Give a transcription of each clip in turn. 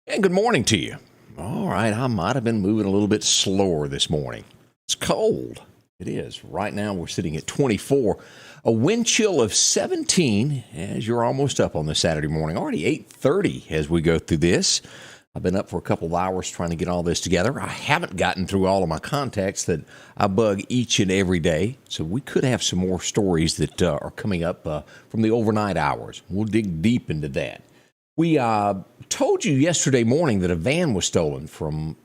And good morning to you. All right, I might have been moving a little bit slower this morning. It's cold. It is. Right now we're sitting at 24. A wind chill of 17 as you're almost up on this Saturday morning. Already 8:30 as we go through this. I've been up for a couple of hours trying to get all this together. I haven't gotten through all of my contacts that I bug each and every day. So we could have some more stories that are coming up from the overnight hours. We'll dig deep into that. We told you yesterday morning that a van was stolen from,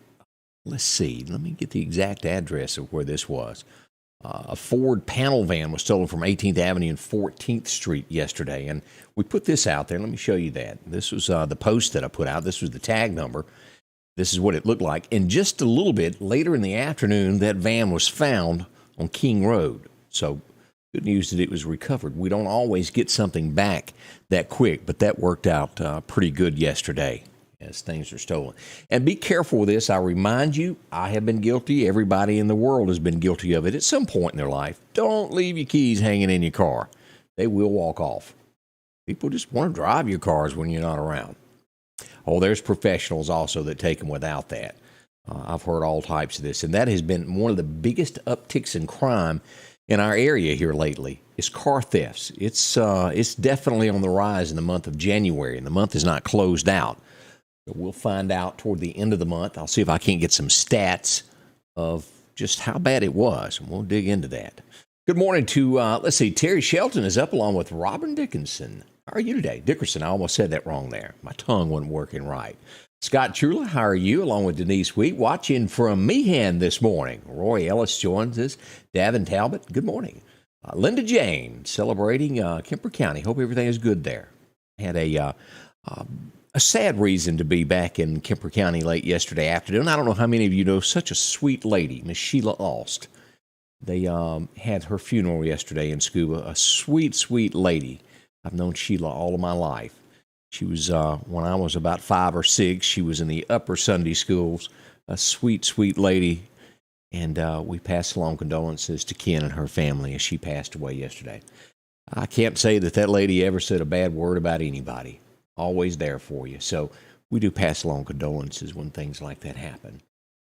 let's see, let me get the exact address of where this was. A Ford panel van was stolen from 18th Avenue and 14th Street yesterday. And we put this out there. Let me show you that. This was the post that I put out. This was the tag number. This is what it looked like. And just a little bit later in the afternoon, that van was found on King Road. So good news that it was recovered. We don't always get something back that quick, but that worked out pretty good yesterday as things are stolen. And be careful with this. I remind you, I have been guilty. Everybody in the world has been guilty of it at some point in their life. Don't leave your keys hanging in your car. They will walk off. People just want to drive your cars when you're not around. Oh, there's professionals also that take them without that. I've heard all types of this, and that has been one of the biggest upticks in crime in our area here lately is car thefts. It's definitely on the rise in the month of January, and the month is not closed out. So we'll find out toward the end of the month. I'll see if I can't get some stats of just how bad it was, and we'll dig into that. Good morning to, let's see, Terry Shelton is up along with Robin Dickinson. How are you today? Dickerson, I almost said that wrong there. My tongue wasn't working right. Scott Chula, how are you? Along with Denise Wheat, watching from Meehan this morning. Roy Ellis joins us. Davin Talbot, good morning. Linda Jane, celebrating Kemper County. Hope everything is good there. Had a sad reason to be back in Kemper County late yesterday afternoon. I don't know how many of you know such a sweet lady, Miss Sheila Alst. They had her funeral yesterday in Scuba. A sweet, sweet lady. I've known Sheila all of my life. She was, when I was about 5 or 6, she was in the upper Sunday schools. A sweet, sweet lady. And we pass along condolences to Ken and her family as she passed away yesterday. I can't say that lady ever said a bad word about anybody. Always there for you. So we do pass along condolences when things like that happen.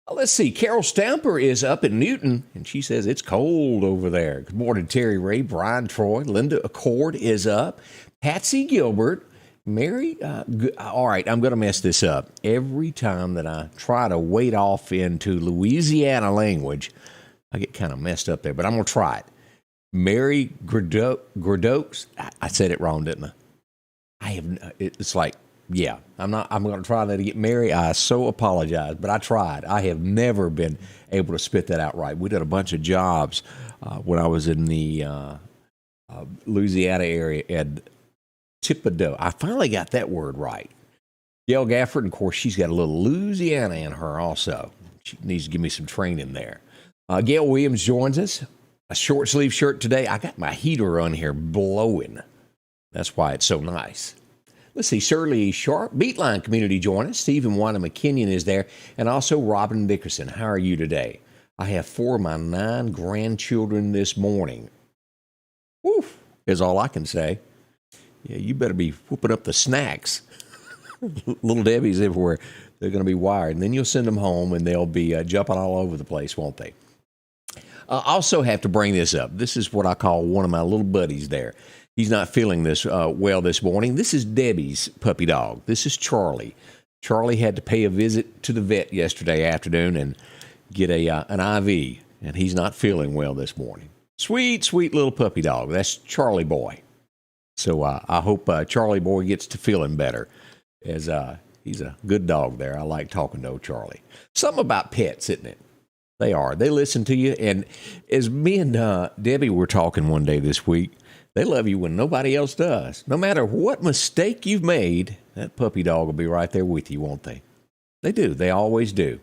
Let's see. Carol Stamper is up in Newton, and she says it's cold over there. Good morning, Terry Ray, Brian Troy. Linda Accord is up. Patsy Gilbert. Mary, all right, I'm going to mess this up. Every time that I try to wade off into Louisiana language, I get kind of messed up there, but I'm going to try it. Mary Gradokes. I said it wrong, didn't I? It's like, yeah, I'm going to try that again. Mary, I so apologize, but I tried. I have never been able to spit that out right. We did a bunch of jobs when I was in the Louisiana area at Thibodeau. I finally got that word right. Gail Gafford, and of course, she's got a little Louisiana in her also. She needs to give me some training there. Gail Williams joins us. A short sleeve shirt today. I got my heater on here blowing. That's why it's so nice. Let's see, Shirley Sharp, Beatline Community join us. Stephen Wanda McKinnon is there. And also Robin Dickerson. How are you today? I have 4 of my 9 grandchildren this morning. Woof, is all I can say. Yeah, you better be whooping up the snacks. Little Debbie's everywhere. They're going to be wired. And then you'll send them home, and they'll be jumping all over the place, won't they? I also have to bring this up. This is what I call one of my little buddies there. He's not feeling this well this morning. This is Debbie's puppy dog. This is Charlie. Charlie had to pay a visit to the vet yesterday afternoon and get an IV, and he's not feeling well this morning. Sweet, sweet little puppy dog. That's Charlie Boy. So I hope Charlie Boy gets to feeling better, as he's a good dog there. I like talking to old Charlie. Something about pets, isn't it? They are. They listen to you. And as me and Debbie were talking one day this week, they love you when nobody else does. No matter what mistake you've made, that puppy dog will be right there with you, won't they? They do. They always do.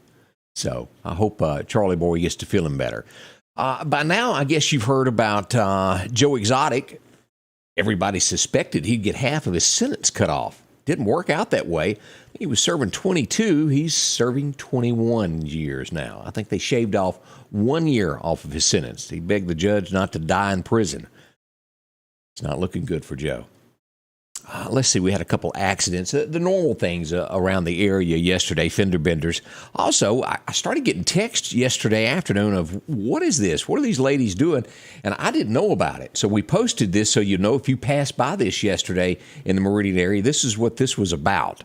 So I hope Charlie Boy gets to feeling better. By now, I guess you've heard about Joe Exotic. Everybody suspected he'd get half of his sentence cut off. Didn't work out that way. He was serving 22. He's serving 21 years now. I think they shaved off 1 year off of his sentence. He begged the judge not to die in prison. It's not looking good for Joe. Let's see, we had a couple accidents, the normal things around the area yesterday, fender benders. Also, I started getting texts yesterday afternoon of, what is this? What are these ladies doing? And I didn't know about it. So we posted this so you know if you passed by this yesterday in the Meridian area, this is what this was about.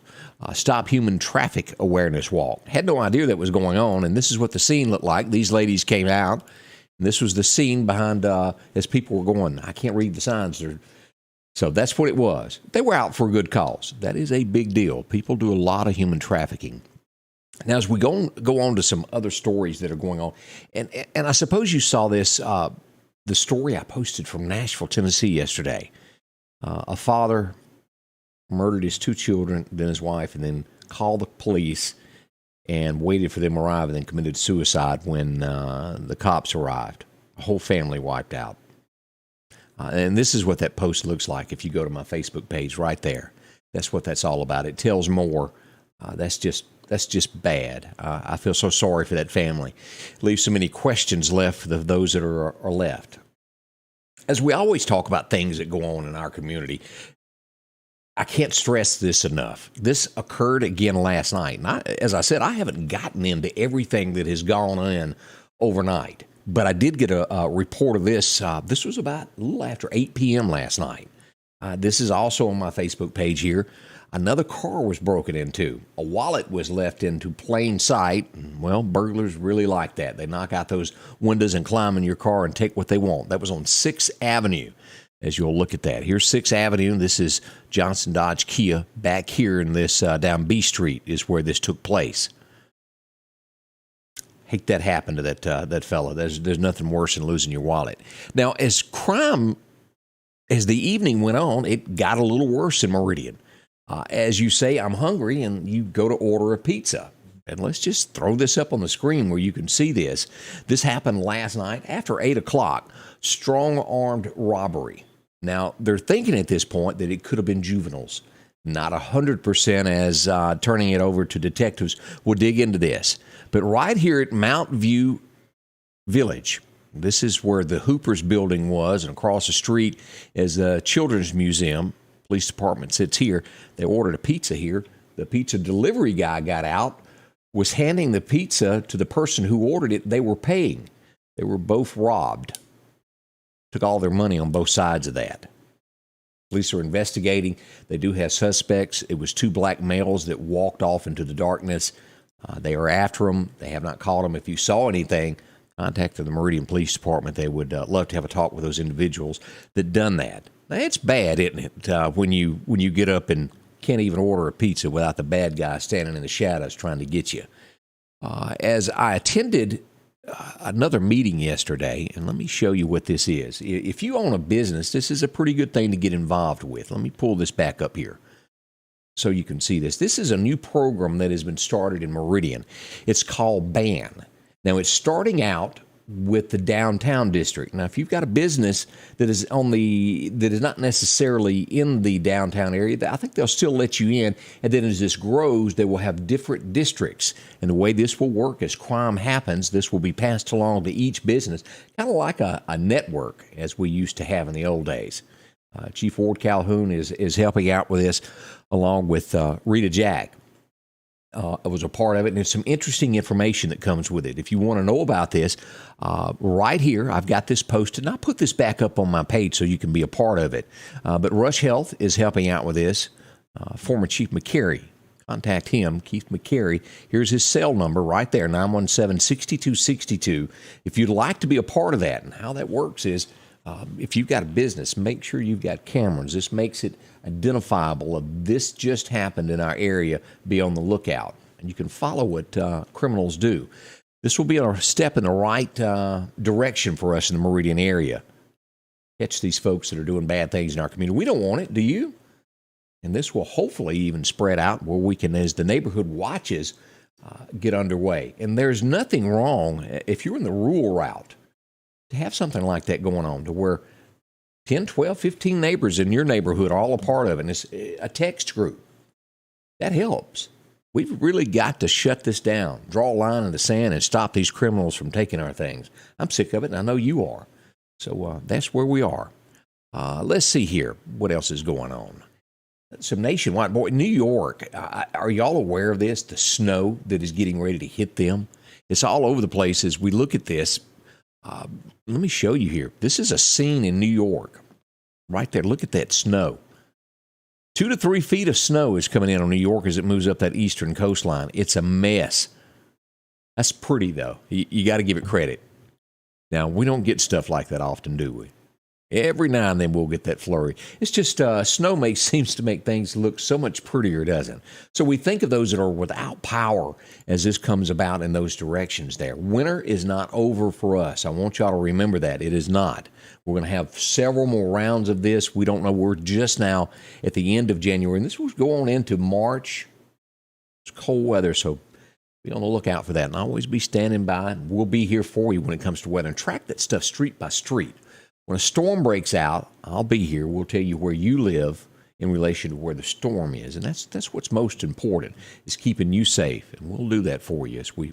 Stop Human Traffic Awareness Walk. Had no idea that was going on, and this is what the scene looked like. These ladies came out, and this was the scene behind as people were going. I can't read the signs. So that's what it was. They were out for a good cause. That is a big deal. People do a lot of human trafficking. Now, as we go on to some other stories that are going on, and I suppose you saw this, the story I posted from Nashville, Tennessee yesterday. A father murdered his 2 children, then his wife, and then called the police and waited for them to arrive and then committed suicide when the cops arrived. A whole family wiped out. And this is what that post looks like if you go to my Facebook page right there. That's what that's all about. It tells more. That's just bad. I feel so sorry for that family. Leaves so many questions left for those that are left. As we always talk about things that go on in our community, I can't stress this enough. This occurred again last night. And as I said, I haven't gotten into everything that has gone on overnight. But I did get a report of this. This was about a little after 8 p.m. last night. This is also on my Facebook page here. Another car was broken into. A wallet was left into plain sight. Well, burglars really like that. They knock out those windows and climb in your car and take what they want. That was on 6th Avenue, as you'll look at that. Here's 6th Avenue. This is Johnson Dodge Kia. Back here in this down B Street is where this took place. Hate that happened to that fella. There's nothing worse than losing your wallet. Now, as the evening went on, it got a little worse in Meridian. As you say, I'm hungry, and you go to order a pizza. And let's just throw this up on the screen where you can see this. This happened last night after 8 o'clock. Strong-armed robbery. Now, they're thinking at this point that it could have been juveniles. Not 100% as turning it over to detectives will dig into this. But right here at Mount View Village, this is where the Hoopers building was, and across the street is the Children's Museum. Police department sits here. They ordered a pizza here. The pizza delivery guy got out, was handing the pizza to the person who ordered it. They were paying. They were both robbed. Took all their money on both sides of that. Police are investigating. They do have suspects. It was 2 black males that walked off into the darkness. They are after them. They have not caught them. If you saw anything, contact the Meridian Police Department. They would love to have a talk with those individuals that done that. Now, it's bad, isn't it, when you get up and can't even order a pizza without the bad guy standing in the shadows trying to get you. As I attended another meeting yesterday, and let me show you what this is. If you own a business, this is a pretty good thing to get involved with. Let me pull this back up here so you can see this. This is a new program that has been started in Meridian. It's called BAN. Now, it's starting out with the downtown district. Now, if you've got a business that is not necessarily in the downtown area, I think they'll still let you in. And then as this grows, they will have different districts. And the way this will work, as crime happens, this will be passed along to each business, kind of like a network as we used to have in the old days. Chief Ward Calhoun is helping out with this, along with Rita Jack. I was a part of it, and there's some interesting information that comes with it. If you want to know about this, right here, I've got this posted, and I'll put this back up on my page so you can be a part of it. But Rush Health is helping out with this. Former Chief McCary, contact him, Keith McCary. Here's his cell number right there, 917-6262. If you'd like to be a part of that, and how that works is, if you've got a business, make sure you've got cameras. This makes it identifiable of this just happened in our area. Be on the lookout. And you can follow what criminals do. This will be a step in the right direction for us in the Meridian area. Catch these folks that are doing bad things in our community. We don't want it, do you? And this will hopefully even spread out where we can, as the neighborhood watches, get underway. And there's nothing wrong if you're in the rural route to have something like that going on, to where 10, 12, 15 neighbors in your neighborhood are all a part of it. And it's a text group. That helps. We've really got to shut this down, draw a line in the sand, and stop these criminals from taking our things. I'm sick of it, and I know you are. So that's where we are. Let's see here. What else is going on? some nationwide. Boy, New York, are y'all aware of this? The snow that is getting ready to hit them? It's all over the place as we look at this. Let me show you here. This is a scene in New York. Right there. Look at that snow. 2 to 3 feet of snow is coming in on New York as it moves up that eastern coastline. It's a mess. That's pretty, though. You got to give it credit. Now, we don't get stuff like that often, do we? Every now and then we'll get that flurry. It's just snow seems to make things look so much prettier, doesn't it? So we think of those that are without power as this comes about in those directions there. Winter is not over for us. I want y'all to remember that. It is not. We're going to have several more rounds of this. We don't know. We're just now at the end of January, and this will go on into March. It's cold weather, so be on the lookout for that. And always be standing by. We'll be here for you when it comes to weather. And track that stuff street by street. When a storm breaks out, I'll be here. We'll tell you where you live in relation to where the storm is. And that's what's most important, is keeping you safe. And we'll do that for you as we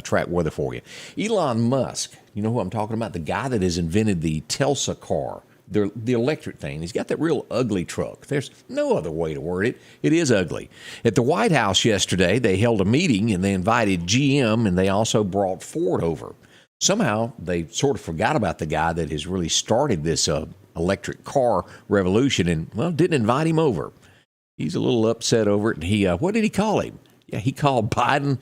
track weather for you. Elon Musk, you know who I'm talking about? The guy that has invented the Tesla car, the electric thing. He's got that real ugly truck. There's no other way to word it. It is ugly. At the White House yesterday, they held a meeting, and they invited GM, and they also brought Ford over. Somehow, they sort of forgot about the guy that has really started this electric car revolution and, well, didn't invite him over. He's a little upset over it. And he, what did he call him? Yeah, he called Biden,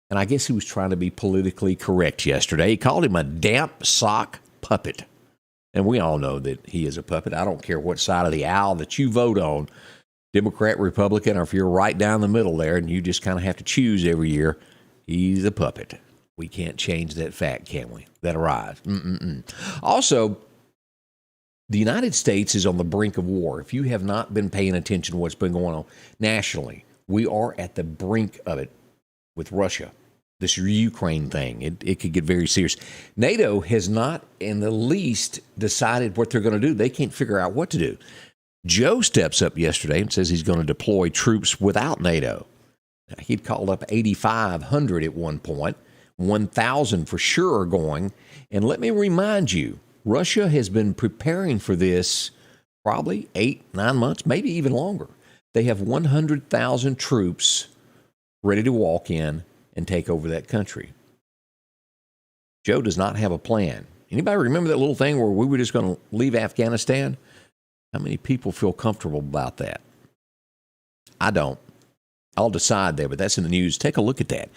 and I guess he was trying to be politically correct yesterday. He called him a damp sock puppet. And we all know that he is a puppet. I don't care what side of the aisle that you vote on, Democrat, Republican, or if you're right down the middle there and you just kind of have to choose every year, he's a puppet. We can't change that fact, can we? That arrives. Also, the United States is on the brink of war. If you have not been paying attention to what's been going on nationally, we are at the brink of it with Russia. This Ukraine thing, it could get very serious. NATO has not in the least decided what they're going to do. They can't figure out what to do. Joe steps up yesterday and says he's going to deploy troops without NATO. He'd called up 8,500 at one point. 1,000 for sure are going. And let me remind you, Russia has been preparing for this probably 8-9 months, maybe even longer. They have 100,000 troops ready to walk in and take over that country. Joe does not have a plan. Anybody remember that little thing where we were just going to leave Afghanistan? How many people feel comfortable about that? I don't. I'll decide there, but that's in the news. Take a look at that.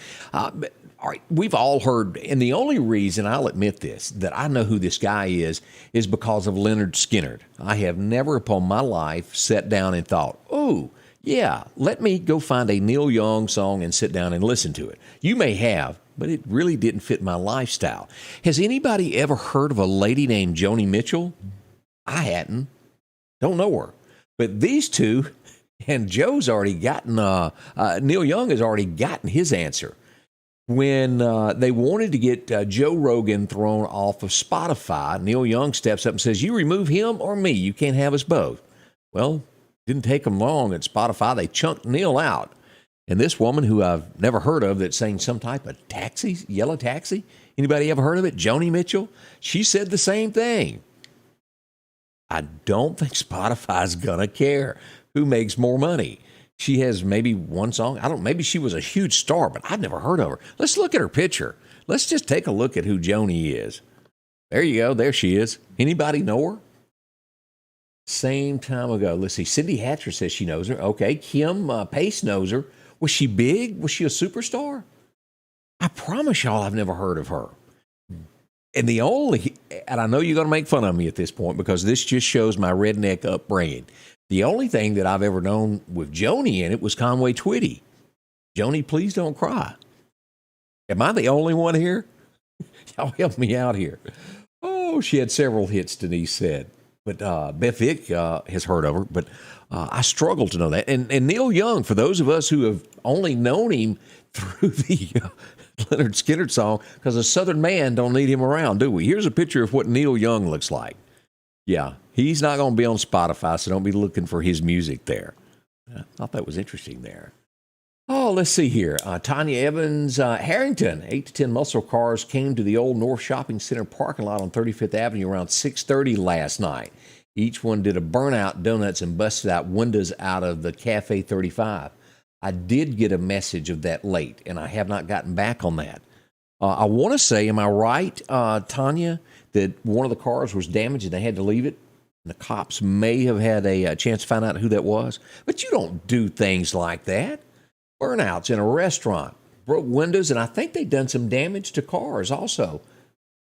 All right, we've all heard, and the only reason, I'll admit this, that I know who this guy is because of Leonard Skinner. I have never upon my life sat down and thought, oh, yeah, let me go find a Neil Young song and sit down and listen to it. You may have, but it really didn't fit my lifestyle. Has anybody ever heard of a lady named Joni Mitchell? I hadn't. Don't know her. But these two, and Joe's already gotten, Neil Young has already gotten his answer. When they wanted to get Joe Rogan thrown off of Spotify, Neil Young steps up and says, you remove him or me. You can't have us both. Well, didn't take them long at Spotify. They chunked Neil out. And this woman who I've never heard of that's saying some type of taxi, yellow taxi. Anybody ever heard of it? Joni Mitchell. She said the same thing. I don't think Spotify's going to care who makes more money. She has maybe one song. Maybe she was a huge star, but I've never heard of her. Let's look at her picture. Let's just take a look at who Joni is. There you go. There she is. Anybody know her? Same time ago. Let's see. Cindy Hatcher says she knows her. Okay. Kim Pace knows her. Was she big? Was she a superstar? I promise y'all I've never heard of her. And I know you're going to make fun of me at this point because this just shows my redneck upbringing. The only thing that I've ever known with Joni in it was Conway Twitty. Joni, please don't cry. Am I the only one here? Y'all help me out here. Oh, she had several hits, Denise said. But Beth Vick has heard of her. But I struggle to know that. And Neil Young, for those of us who have only known him through the Leonard Skinner song, because a Southern man don't need him around, do we? Here's a picture of what Neil Young looks like. Yeah, he's not going to be on Spotify, so don't be looking for his music there. I thought that was interesting there. Oh, let's see here. Tanya Evans, Harrington, 8 to 10 muscle cars came to the Old North Shopping Center parking lot on 35th Avenue around 6:30 last night. Each one did a burnout donuts and busted out windows out of the Cafe 35. I did get a message of that late, and I have not gotten back on that. I want to say, am I right, Tanya, that one of the cars was damaged and they had to leave it? And the cops may have had a chance to find out who that was. But you don't do things like that. Burnouts in a restaurant, broke windows, and I think they've done some damage to cars also.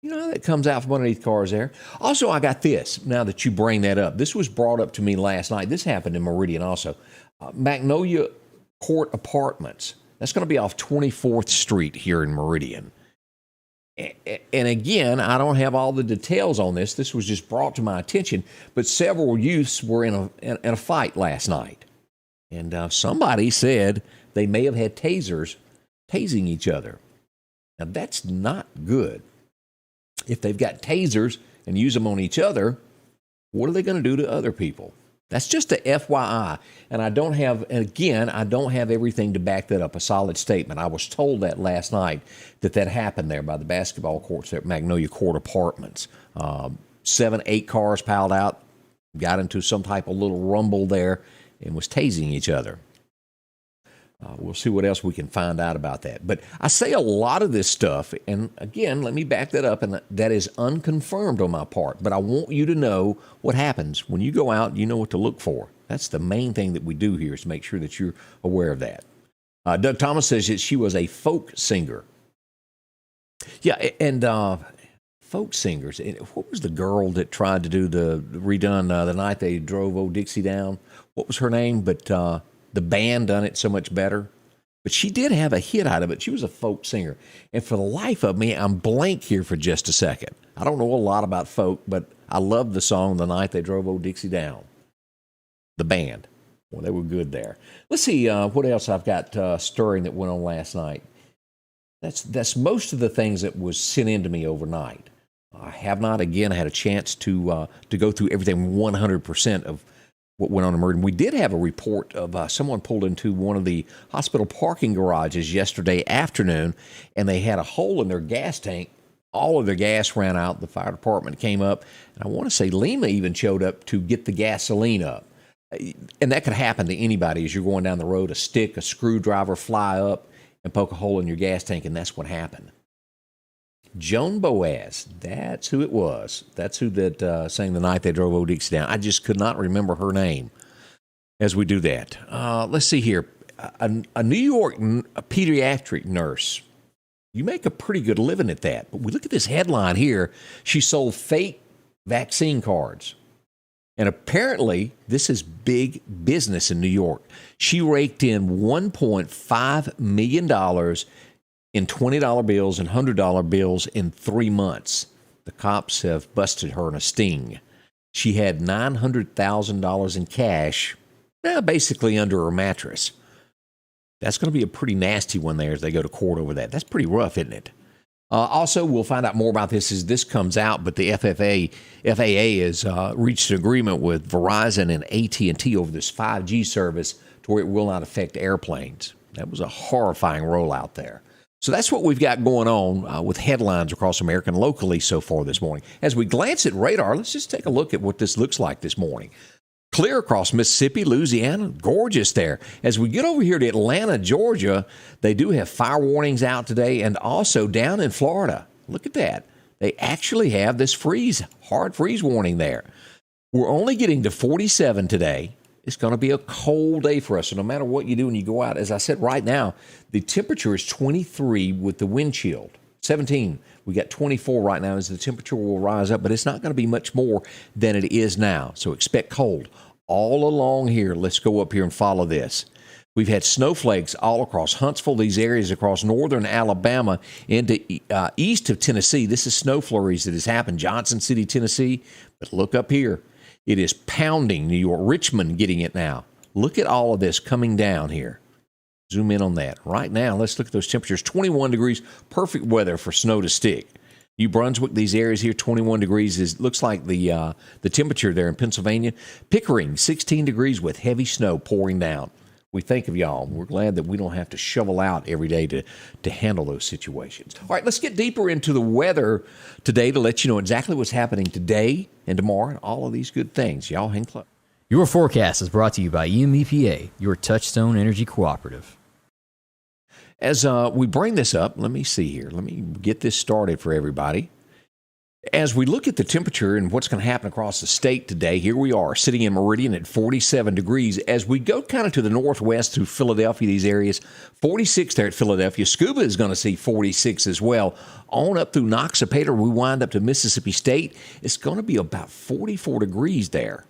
You know, that comes out from underneath cars there. Also, I got this, now that you bring that up. This was brought up to me last night. This happened in Meridian also. Magnolia Court Apartments. That's going to be off 24th Street here in Meridian. And again, I don't have all the details on this. This was just brought to my attention. But several youths were in a fight last night. And somebody said they may have had tasers tasing each other. Now, that's not good. If they've got tasers and use them on each other, what are they going to do to other people? That's just a FYI. And I don't have everything to back that up, a solid statement. I was told that last night that happened there by the basketball courts there at Magnolia Court Apartments. 7, 8 cars piled out, got into some type of little rumble there, and was tasing each other. We'll see what else we can find out about that. But I say a lot of this stuff, and again, let me back that up, and that is unconfirmed on my part. But I want you to know what happens. When you go out, you know what to look for. That's the main thing that we do here, is to make sure that you're aware of that. Doug Thomas says that she was a folk singer. Yeah, and folk singers. What was the girl that tried to do the redone the night they drove Old Dixie down? What was her name? But the band done it so much better. But she did have a hit out of it. She was a folk singer. And for the life of me, I'm blank here for just a second. I don't know a lot about folk, but I love the song The Night They Drove Old Dixie Down. The band. Well, they were good there. Let's see what else I've got stirring that went on last night. That's most of the things that was sent in to me overnight. I have not, again, had a chance to go through everything 100% of what went on in Meridian. We did have a report of someone pulled into one of the hospital parking garages yesterday afternoon, and they had a hole in their gas tank. All of their gas ran out. The fire department came up, and I want to say Lima even showed up to get the gasoline up. And that could happen to anybody as you're going down the road. A stick, a screwdriver fly up and poke a hole in your gas tank, and that's what happened. Joan Boaz, that's who it was. That's who that sang The Night They Drove Old Dixie Down. I just could not remember her name as we do that. Let's see here. A New York pediatric nurse. You make a pretty good living at that. But we look at this headline here. She sold fake vaccine cards. And apparently, this is big business in New York. She raked in $1.5 million in $20 bills and $100 bills in 3 months. The cops have busted her in a sting. She had $900,000 in cash, basically under her mattress. That's going to be a pretty nasty one there as they go to court over that. That's pretty rough, isn't it? Also, we'll find out more about this as this comes out, but the FAA has reached an agreement with Verizon and AT&T over this 5G service to where it will not affect airplanes. That was a horrifying rollout there. So that's what we've got going on with headlines across America and locally so far this morning. As we glance at radar, let's just take a look at what this looks like this morning. Clear across Mississippi, Louisiana, gorgeous there. As we get over here to Atlanta, Georgia, they do have fire warnings out today, and also down in Florida. Look at that. They actually have this hard freeze warning there. We're only getting to 47 today. It's going to be a cold day for us. So no matter what you do when you go out, as I said right now, the temperature is 23 with the wind chill. 17. We got 24 right now as the temperature will rise up, but it's not going to be much more than it is now. So expect cold all along here. Let's go up here and follow this. We've had snowflakes all across Huntsville, these areas across northern Alabama into east of Tennessee. This is snow flurries that has happened. Johnson City, Tennessee. But look up here. It is pounding New York. Richmond getting it now. Look at all of this coming down here. Zoom in on that. Right now, let's look at those temperatures. 21 degrees, perfect weather for snow to stick. New Brunswick, these areas here, 21 degrees looks like the temperature there in Pennsylvania. Pickering, 16 degrees with heavy snow pouring down. We think of y'all. We're glad that we don't have to shovel out every day to handle those situations. All right, let's get deeper into the weather today to let you know exactly what's happening today and tomorrow and all of these good things. Y'all hang close. Your forecast is brought to you by EMEPA, your Touchstone Energy Cooperative. As we bring this up, let me see here. Let me get this started for everybody. As we look at the temperature and what's going to happen across the state today, here we are sitting in Meridian at 47 degrees. As we go kind of to the northwest through Philadelphia, these areas, 46 there at Philadelphia. Scuba is going to see 46 as well. On up through Noxapater, we wind up to Mississippi State. It's going to be about 44 degrees there.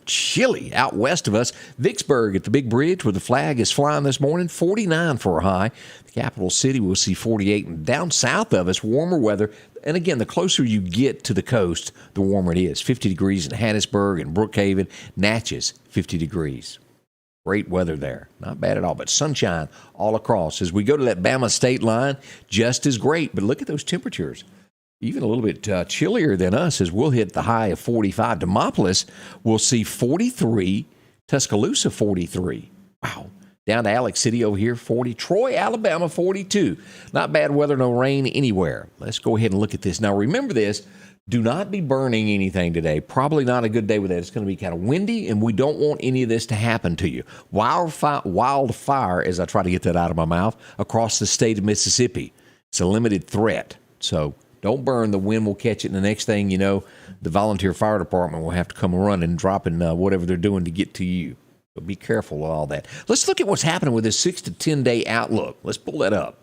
Chilly out west of us. Vicksburg at the big bridge where the flag is flying this morning, 49 for a high. The capital city will see 48. And down south of us, warmer weather. And again, the closer you get to the coast, the warmer it is. 50 degrees in Hattiesburg and Brookhaven. Natchez, 50 degrees. Great weather there. Not bad at all, but sunshine all across. As we go to that Bama state line, just as great. But look at those temperatures. Even a little bit chillier than us as we'll hit the high of 45. Demopolis will see 43. Tuscaloosa, 43. Wow. Down to Alex City over here, 40. Troy, Alabama, 42. Not bad weather, no rain anywhere. Let's go ahead and look at this. Now, remember this. Do not be burning anything today. Probably not a good day with that. It's going to be kind of windy, and we don't want any of this to happen to you. Wildfire, as I try to get that out of my mouth, across the state of Mississippi. It's a limited threat. So don't burn. The wind will catch it, and the next thing you know, the volunteer fire department will have to come running and dropping whatever they're doing to get to you. So be careful with all that. Let's look at what's happening with this 6 to 10 day outlook. Let's pull that up.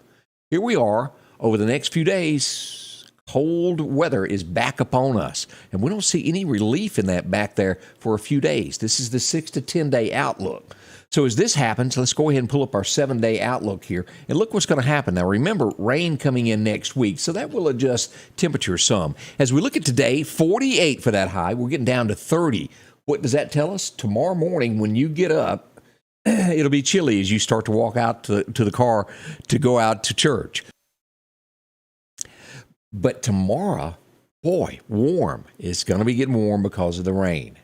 Here we are. Over the next few days, cold weather is back upon us, and we don't see any relief in that back there for a few days. This is the 6 to 10 day outlook. So as this happens, let's go ahead and pull up our 7-day outlook here and look what's going to happen. Now, remember, rain coming in next week, so that will adjust temperature some. As we look at today, 48 for that high. We're getting down to 30. What does that tell us? Tomorrow morning when you get up, it'll be chilly as you start to walk out to the car to go out to church. But tomorrow, boy, warm. It's going to be getting warm because of the rain.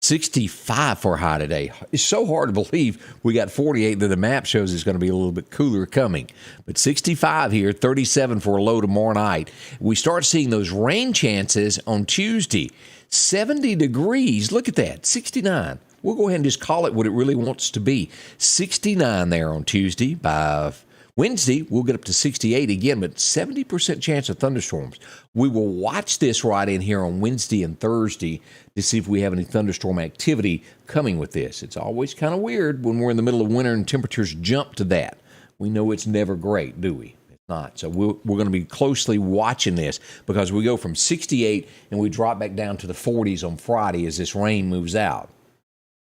65 for a high today. It's so hard to believe we got 48 that the map shows it's going to be a little bit cooler coming. But 65 here, 37 for a low tomorrow night. We start seeing those rain chances on Tuesday. 70 degrees. Look at that. 69. We'll go ahead and just call it what it really wants to be. 69 there on Tuesday. By Wednesday, we'll get up to 68 again, but 70% chance of thunderstorms. We will watch this right in here on Wednesday and Thursday to see if we have any thunderstorm activity coming with this. It's always kind of weird when we're in the middle of winter and temperatures jump to that. We know it's never great, do we? It's not. So we're going to be closely watching this because we go from 68 and we drop back down to the 40s on Friday as this rain moves out.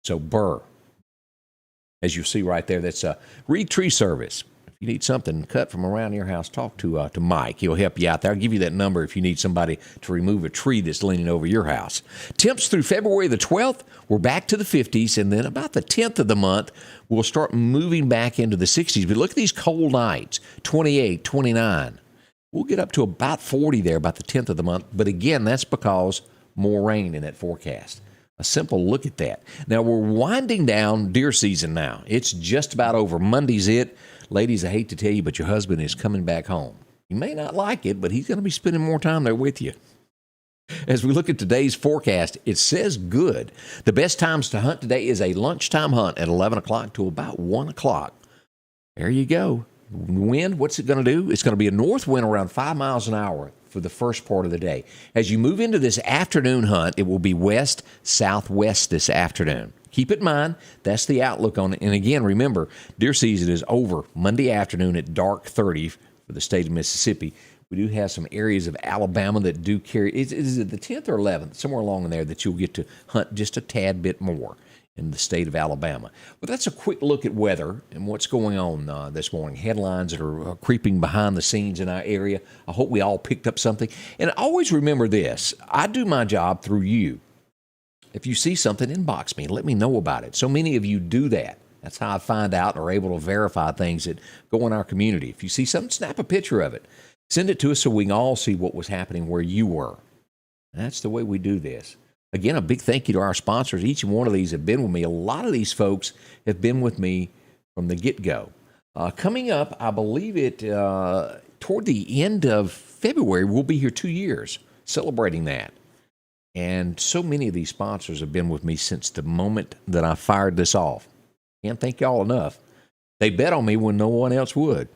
So burr. As you see right there, that's a Reed Tree Service. If you need something cut from around your house, talk to Mike. He'll help you out there. I'll give you that number if you need somebody to remove a tree that's leaning over your house. Temps through February the 12th, we're back to the 50s, and then about the 10th of the month, we'll start moving back into the 60s. But look at these cold nights, 28, 29. We'll get up to about 40 there about the 10th of the month. But again, that's because more rain in that forecast. A simple look at that. Now, we're winding down deer season now. It's just about over. Monday's it. Ladies, I hate to tell you, but your husband is coming back home. You may not like it, but he's going to be spending more time there with you. As we look at today's forecast, it says good. The best times to hunt today is a lunchtime hunt at 11 o'clock to about 1 o'clock. There you go. Wind, what's it going to do? It's going to be a north wind around 5 miles an hour for the first part of the day. As you move into this afternoon hunt, it will be west-southwest this afternoon. Keep it in mind, that's the outlook on it. And again, remember, deer season is over Monday afternoon at dark 30 for the state of Mississippi. We do have some areas of Alabama that do carry, is it the 10th or 11th, somewhere along in there that you'll get to hunt just a tad bit more in the state of Alabama. But that's a quick look at weather and what's going on this morning. Headlines that are creeping behind the scenes in our area. I hope we all picked up something. And always remember this, I do my job through you. If you see something, inbox me. Let me know about it. So many of you do that. That's how I find out and are able to verify things that go in our community. If you see something, snap a picture of it. Send it to us so we can all see what was happening where you were. That's the way we do this. Again, a big thank you to our sponsors. Each and one of these have been with me. A lot of these folks have been with me from the get-go. Coming up, I believe it toward the end of February, we'll be here 2 years celebrating that. And so many of these sponsors have been with me since the moment that I fired this off. Can't thank y'all enough. They bet on me when no one else would.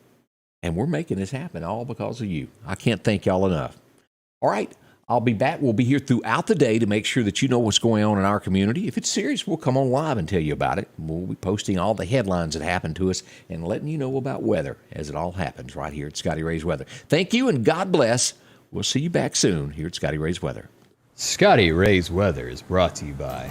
And we're making this happen all because of you. I can't thank y'all enough. All right, I'll be back. We'll be here throughout the day to make sure that you know what's going on in our community. If it's serious, we'll come on live and tell you about it. We'll be posting all the headlines that happen to us and letting you know about weather as it all happens right here at Scotty Ray's Weather. Thank you and God bless. We'll see you back soon here at Scotty Ray's Weather. Scotty Ray's Weather is brought to you by